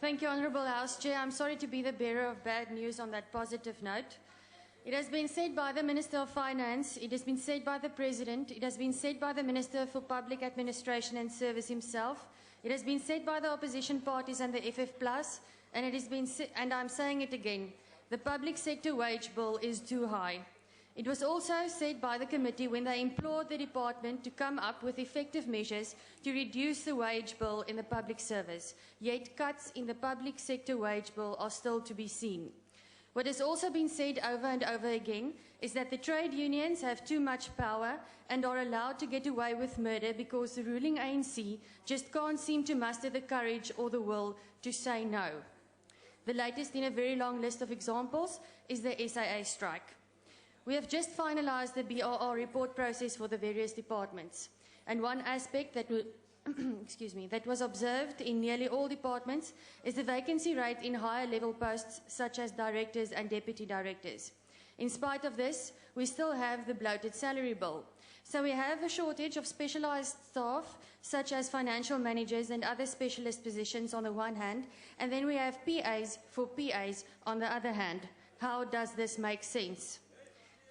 Thank you, Honourable House Chair. I'm sorry to be the bearer of bad news on that positive note. It has been said by the Minister of Finance, it has been said by the President, it has been said by the Minister for Public Administration and Service himself, it has been said by the opposition parties and the FF+, and it has been and I'm saying it again, the public sector wage bill is too high. It was also said by the committee when they implored the department to come up with effective measures to reduce the wage bill in the public service, yet cuts in the public sector wage bill are still to be seen. What has also been said over and over again is that the trade unions have too much power and are allowed to get away with murder because the ruling ANC just can't seem to muster the courage or the will to say no. The latest in a very long list of examples is the SAA strike. We have just finalized the BRR report process for the various departments, and one aspect that that was observed in nearly all departments is the vacancy rate in higher level posts such as directors and deputy directors. In spite of this, we still have the bloated salary bill. So we have a shortage of specialized staff such as financial managers and other specialist positions on the one hand, and then we have PAs for PAs on the other hand. How does this make sense?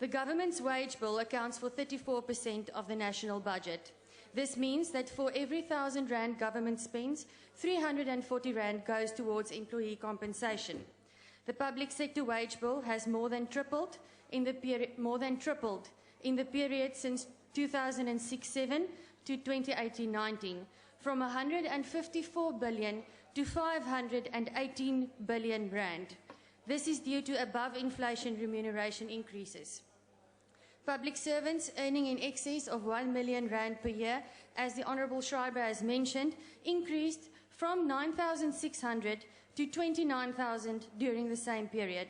The government's wage bill accounts for 34% of the national budget. This means that for every 1,000 rand government spends, 340 rand goes towards employee compensation. The public sector wage bill has more than tripled in the period since 2006-7 to 2018-19, from 154 billion to 518 billion rand. This is due to above-inflation remuneration increases. Public servants earning in excess of 1 million rand per year, as the Honourable Schreiber has mentioned, increased from 9,600 to 29,000 during the same period.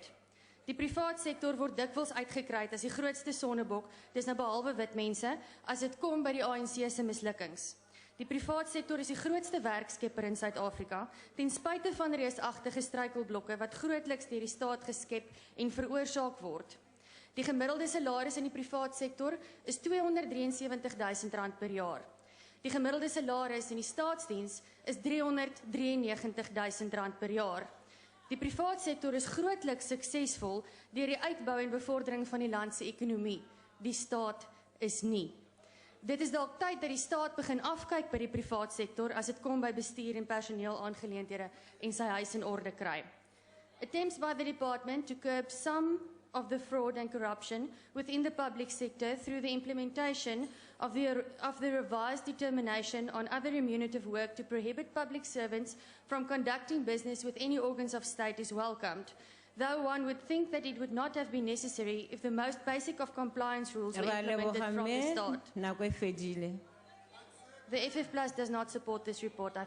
Die privaat sektor word dikwels uitgekry as die grootste sonnebok, dis nou behalwe wit mense, as dit kom by die ANC se mislukkings. Die privaat sektor is die grootste werkskepper in Suid-Afrika, ten spyte van reusagtige struikelblokke wat grootliks deur die staat geskep en veroorsaak word. Die gemiddelde salaris in die privaat sektor is 273.000 rand per jaar. Die gemiddelde salaris in die staatsdiens is 393.000 rand per jaar. Die privaat sektor is grootliks suksesvol deur die uitbou en bevordering van die land se ekonomie. Die staat is nie. Dit is dalk tyd dat die staat begin afkyk by die privaat sektor as dit kom by bestuur en personeel aangeleenthede en sy huis in orde kry. Attempts by the department to curb some of the fraud and corruption within the public sector through the implementation of the revised determination on other remunerative work to prohibit public servants from conducting business with any organs of state is welcomed, though one would think that it would not have been necessary if the most basic of compliance rules were implemented from the start. The FF+ does not support this report.